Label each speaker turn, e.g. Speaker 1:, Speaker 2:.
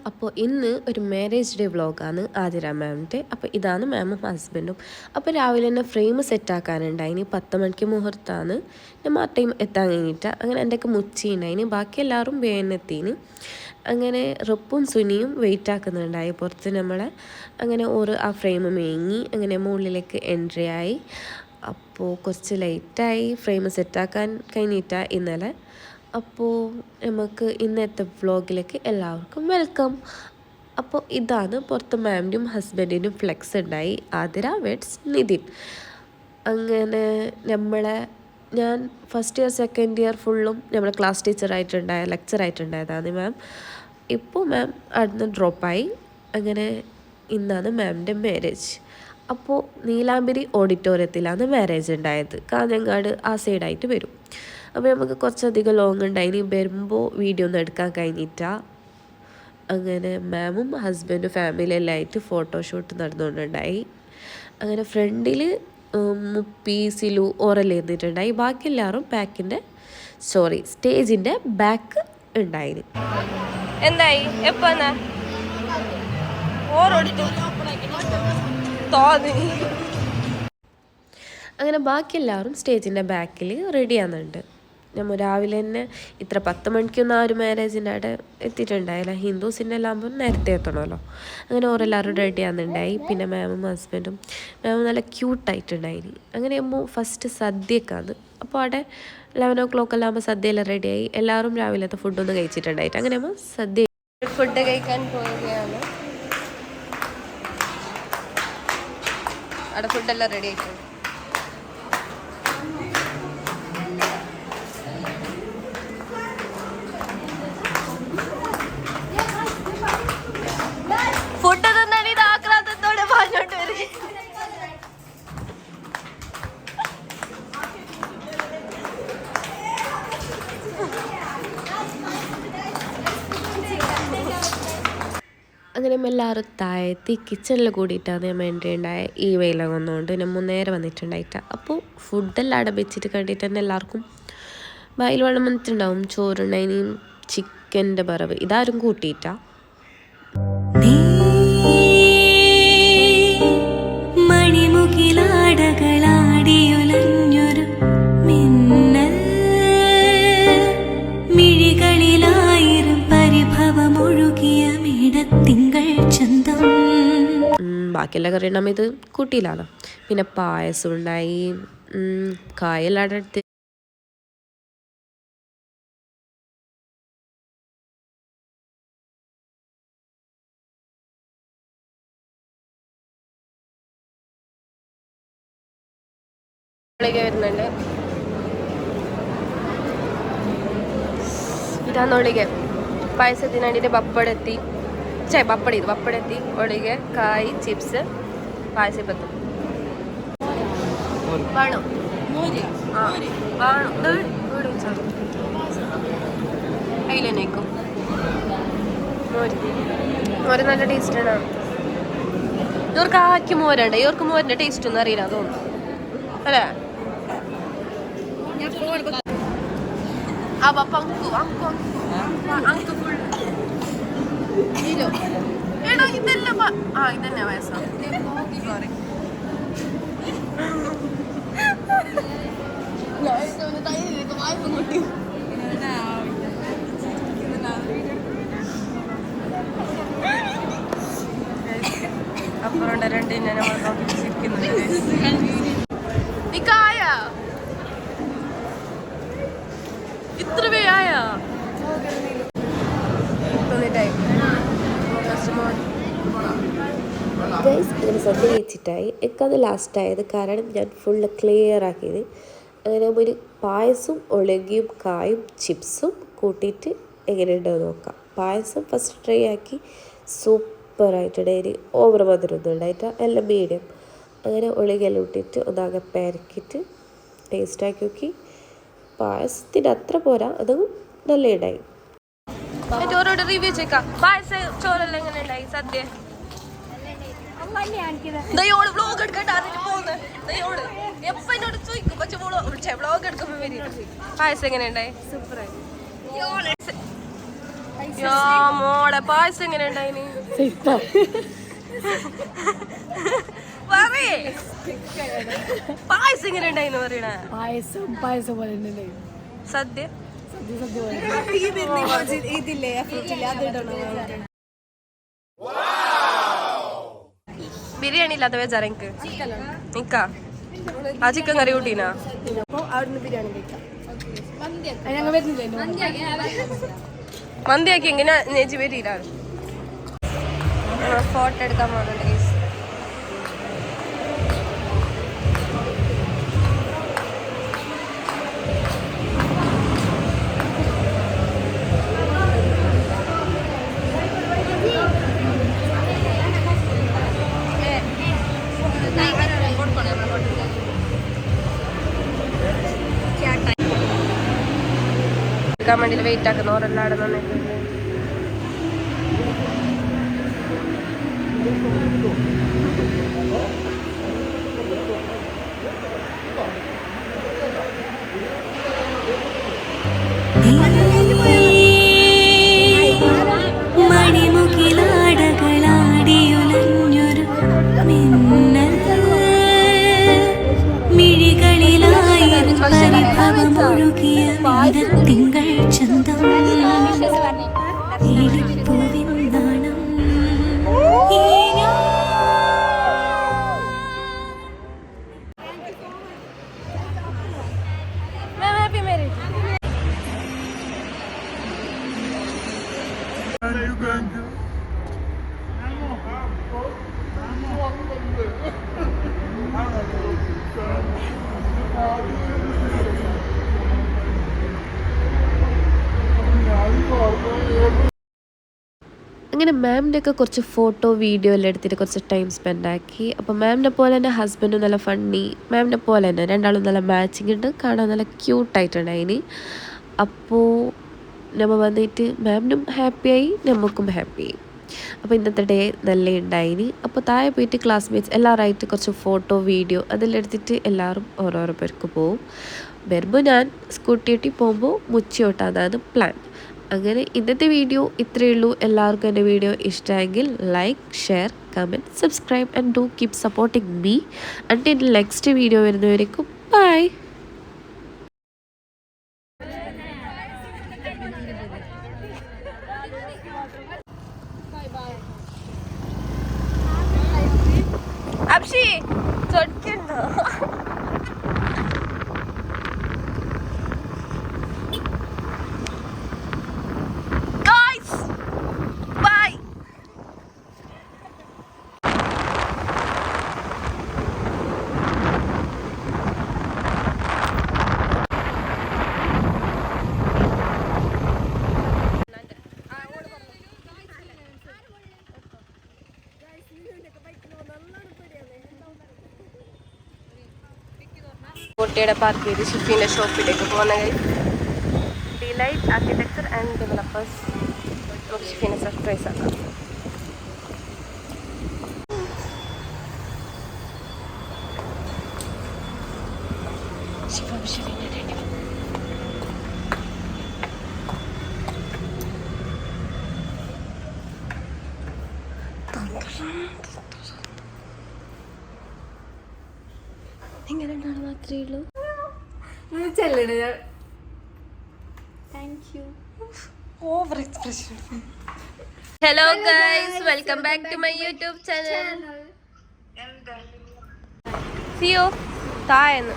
Speaker 1: അപ്പോൾ ഇന്ന് ഒരു മാരേജ് ഡേ വ്ളോഗാണ് ആതിര മാമിൻ്റെ. അപ്പോൾ ഇതാണ് മാമും ഹസ്ബൻഡും. അപ്പോൾ രാവിലെ തന്നെ ഫ്രെയിം സെറ്റാക്കാനുണ്ടായിന്. 10 മണിക്ക് മുഹൂർത്താണ്. ഞാൻ ആ ടൈം എത്താൻ കഴിഞ്ഞിട്ട് അങ്ങനെ എൻ്റെയൊക്കെ മുച്ചിണ്ടായിന്. ബാക്കി എല്ലാവരും വേഗം അങ്ങനെ റപ്പും സുനിയും വെയിറ്റ് ആക്കുന്നുണ്ടായി പുറത്ത് നമ്മളെ. അങ്ങനെ ഓരോ ആ ഫ്രെയിം മേങ്ങി അങ്ങനെ മുകളിലേക്ക് എൻട്രി ആയി. അപ്പോൾ കുറച്ച് ലേറ്റായി ഫ്രെയിം സെറ്റാക്കാൻ കഴിഞ്ഞിട്ടാണ് ഇന്നലെ. അപ്പോൾ നമുക്ക് ഇന്നത്തെ വ്ളോഗിലേക്ക് എല്ലാവർക്കും വെൽക്കം. അപ്പോൾ ഇതാണ് പുറത്ത് മാമിൻ്റെയും ഹസ്ബൻഡിൻ്റെയും ഫ്ലെക്സ് ഉണ്ടായി. ആതിര വെഡ്സ് നിതിൻ. അങ്ങനെ ഞാൻ ഫസ്റ്റ് ഇയർ സെക്കൻഡ് ഇയർ ഫുള്ളും നമ്മൾ ക്ലാസ് ലെക്ചറായിട്ടുണ്ടായതാണ് മാം. ഇപ്പോൾ മാം അവിടുന്ന് ഡ്രോപ്പായി. അങ്ങനെ ഇന്നാണ് മാമിൻ്റെ മാരേജ്. അപ്പോൾ നീലാംബരി ഓഡിറ്റോറിയത്തിലാണ് മാരേജ് ഉണ്ടായത്. കാഞ്ഞങ്ങാട് ആ സൈഡായിട്ട് വരും. അപ്പോൾ നമുക്ക് കുറച്ചധികം ലോങ് ഉണ്ടായിന്. വരുമ്പോൾ വീഡിയോ ഒന്നും എടുക്കാൻ കഴിഞ്ഞിട്ടാണ്. അങ്ങനെ മാമും ഹസ്ബൻഡും ഫാമിലി എല്ലാം ആയിട്ട് ഫോട്ടോഷൂട്ട് നടന്നുകൊണ്ടുണ്ടായി. അങ്ങനെ ഫ്രണ്ടിൽ മുപ്പി സിലു ഓറൽ ഇരുന്നിട്ടുണ്ടായി. ബാക്കി എല്ലാവരും സ്റ്റേജിൻ്റെ ബാക്ക് ഉണ്ടായിന്.
Speaker 2: എന്തായി എപ്പോന്നാ
Speaker 1: അങ്ങനെ ബാക്കി എല്ലാവരും സ്റ്റേജിൻ്റെ ബാക്കിൽ റെഡിയാകുന്നുണ്ട്. നമ്മൾ രാവിലെ തന്നെ ഇത്ര 10 മണിക്കൊന്നും ആ ഒരു മാരേജിൻ്റെ അവിടെ എത്തിയിട്ടുണ്ടായില്ല. ഹിന്ദുസിൻ്റെ എല്ലാം ആകുമ്പോൾ നേരത്തെ എത്തണമല്ലോ. അങ്ങനെ ഓരെല്ലാവരും റെഡി ആകുന്നുണ്ടായി. പിന്നെ മാമും ഹസ്ബൻഡും നല്ല ക്യൂട്ടായിട്ടുണ്ടായിന്. അങ്ങനെ ഫസ്റ്റ് സദ്യക്കാണ്. അപ്പോൾ അവിടെ 11 o'clock എല്ലാം ആകുമ്പോൾ സദ്യയെല്ലാം റെഡിയായി. എല്ലാവരും രാവിലത്തെ ഫുഡൊന്നും കഴിച്ചിട്ടുണ്ടായിട്ട് അങ്ങനെ സദ്യ
Speaker 2: ഫുഡ് കഴിക്കാൻ പോവുകയാണ്. അവിടെ ഫുഡെല്ലാം റെഡി ആയിട്ടുണ്ട്. ഫുഡ് തന്നാണ് ഇത് ആക്രാന്തത്തോടെ പറഞ്ഞോട്ട് വരും.
Speaker 1: അങ്ങനെ എല്ലാവരും താഴത്തി കിച്ചണിൽ കൂടിയിട്ടാണ് നമ്മൾ എൻട്രി ഉണ്ടായ. ഈ വെയില വന്നുകൊണ്ട് നമ്മൾ നേരെ വന്നിട്ടുണ്ടായിട്ടാണ്. അപ്പോൾ ഫുഡെല്ലാം അവിടെ വെച്ചിട്ട് കണ്ടിട്ട് തന്നെ എല്ലാവർക്കും വായിൽ വെള്ളം വന്നിട്ടുണ്ടാവും. ചോറുണ്ടായിനും ചിക്കൻ്റെ വറവ് ഇതാരും കൂട്ടിയിട്ടാ.
Speaker 3: മണിമുകിലാടകളാടിയുലഞ്ഞൊരു മിന്നൽ മിഴികളിലായിരം പരിഭവമൊഴുകിയ മേടത്തിങ്കൾ ചന്തം.
Speaker 1: ബാക്കിയെല്ലാം കറി നമ്മൾ ഇത് കൂട്ടിയിലാണ്. പിന്നെ പായസം ഉണ്ടായി. കായെല്ലാം അടുത്ത്
Speaker 2: വരുന്നുണ്ട്. ഇതാന്ന് ഒളികെ പായസത്തിന് വേണ്ടിയിട്ട് പപ്പടെത്തി ഒളികെ കായ് ചിപ്സ് പായസപ്പത്തും വേണോ അതിലേക്കും മോര് നല്ല ടേസ്റ്റാണ്. ഇവർക്ക് ആക്കി മോരുണ്ട്. ഇവർക്ക് മോരിൻ്റെ ടേസ്റ്റ് ഒന്നും അറിയില്ല തോന്നുന്നു അല്ലേ? ഇതെല്ലാം ഇതന്നെ വയസ്സാണ്. സോറി അപ്പുറം രണ്ടിനെ നമ്മൾ നോക്കിച്ചിരിക്കുന്നുണ്ട്. നിക്കായ ഇത്ര വേയായ
Speaker 1: അങ്ങനെ സദ്യ കഴിച്ചിട്ടായി. എനിക്കത് ലാസ്റ്റായത്. കാരണം ഞാൻ ഫുള്ള് ക്ലിയർ ആക്കിയത്. അങ്ങനെ ഒരു പായസം ഒളകിയും കായും ചിപ്സും കൂട്ടിയിട്ട് എങ്ങനെയുണ്ടെന്ന് നോക്കാം. പായസം ഫസ്റ്റ് ട്രൈ ആക്കി. സൂപ്പറായിട്ടുണ്ടായി. ഓവർ മധുരമൊന്നും ഉണ്ടായിട്ട് എല്ലാം മീഡിയം. അങ്ങനെ ഒളികെല്ലാം ഇട്ടിട്ട് ഒന്നാകെ പെരക്കിയിട്ട് ടേസ്റ്റ് ആക്കി നോക്കി. പായസത്തിന് അത്ര പോരാ, അതും നല്ല ഇടായി.
Speaker 2: ചോറോട് റിവ്യൂ ചോദിക്കാം. പായസ ചോറെല്ലാം എങ്ങനെ ഉണ്ടായി? സദ്യ ദയോട് വ്ലോഗ് എടുക്കട്ടെ അതിന് പോകുന്നത്. ദയോട് എപ്പോ എന്നോട് ചോദിക്കും, പക്ഷെ വ്ലോഗ് എടുക്കുമ്പോ വരും. പായസം എങ്ങനെ ഉണ്ടായി? സൂപ്പറായി. മോളെ പായസം എങ്ങനെ ഉണ്ടായിന്? പായസം എങ്ങനെ ഉണ്ടായിന്ന് പറയണ?
Speaker 4: പായസം പോലെ
Speaker 2: സദ്യ ബിരിയാണി ഇല്ലാത്ത ബേജാറ എനിക്ക്. നിക്കാ ആ ചിക്കൻ കറി കൂട്ടീനാ? മന്തിയാക്കി എങ്ങനെ നേച്ചി വരില്ല. ഫോട്ടോ എടുക്കാൻ പോകുന്നുണ്ട് ഗൈസ്. എടുക്കാൻ വേണ്ടി വെയിറ്റ് ആക്കുന്നവരെല്ലാം അവിടെ നിന്നിട്ടുണ്ട്.
Speaker 3: മണിമുകിലാടകളാടിയുലഞ്ഞൊരു മിന്നൽ മിഴികളിലായിരം പരിഭവമൊഴുകിയ തിങ്കൾ ചന്തം ഇടിപ്പൂവിൻ നാണം
Speaker 2: ഹാപ്പി മാരേജ്.
Speaker 1: അങ്ങനെ മാമിൻ്റെ ഒക്കെ കുറച്ച് ഫോട്ടോ വീഡിയോ എല്ലാം എടുത്തിട്ട് കുറച്ച് ടൈം സ്പെൻഡ് ആക്കി. അപ്പോൾ മാമിനെ പോലെ തന്നെ ഹസ്ബൻഡും നല്ല ഫണ്ണി, മാമിനെ പോലെ തന്നെ രണ്ടാളും നല്ല മാച്ചിങ് ഉണ്ട്, കാണാൻ നല്ല ക്യൂട്ടായിട്ടുണ്ടായിന്. അപ്പോൾ നമ്മൾ വന്നിട്ട് മാമിനും ഹാപ്പിയായി, നമുക്കും ഹാപ്പിയായി. അപ്പോൾ ഇന്നത്തെ ഡേ നല്ല ഉണ്ടായിന്. അപ്പോൾ താഴെ പോയിട്ട് ക്ലാസ്മേറ്റ്സ് എല്ലാവരുമായിട്ട് കുറച്ച് ഫോട്ടോ വീഡിയോ അതെല്ലാം എടുത്തിട്ട് എല്ലാവരും ഓരോരോ പേർക്ക് പോവും. വരുമ്പോൾ ഞാൻ സ്കൂട്ടി ഓട്ടി പോകുമ്പോൾ മുച്ചിയോട്ടാന്നാണ് പ്ലാൻ. അങ്ങനെ ഇന്നത്തെ വീഡിയോ ഇത്രയേ ഉള്ളൂ. എല്ലാവർക്കും എൻ്റെ വീഡിയോ ഇഷ്ടമായെങ്കിൽ like, share, comment, subscribe and do keep supporting me. Until next video വരുന്നവരേക്കും ബൈ.
Speaker 2: അബ്ഷി ചൊടിക്കണ്ടോ? കുട്ടിയുടെ പാർക്ക് ചെയ്ത് ഷിഫീൻ്റെ ഷോപ്പിലേക്ക് പോകുന്ന ഡിലൈറ്റ് ആർക്കിടെക്ചർ ആൻഡ് ഡെവലപ്പേഴ്സ്. നമുക്ക് ഷിഫീനെ സർപ്രൈസ് ആക്കാം. എങ്ങനെ ഉണ്ടാണ് മാത്രമേ ഉള്ളൂ. Over expression. Hello guys, welcome back to my YouTube channel. സിയോ താഴെന്ന്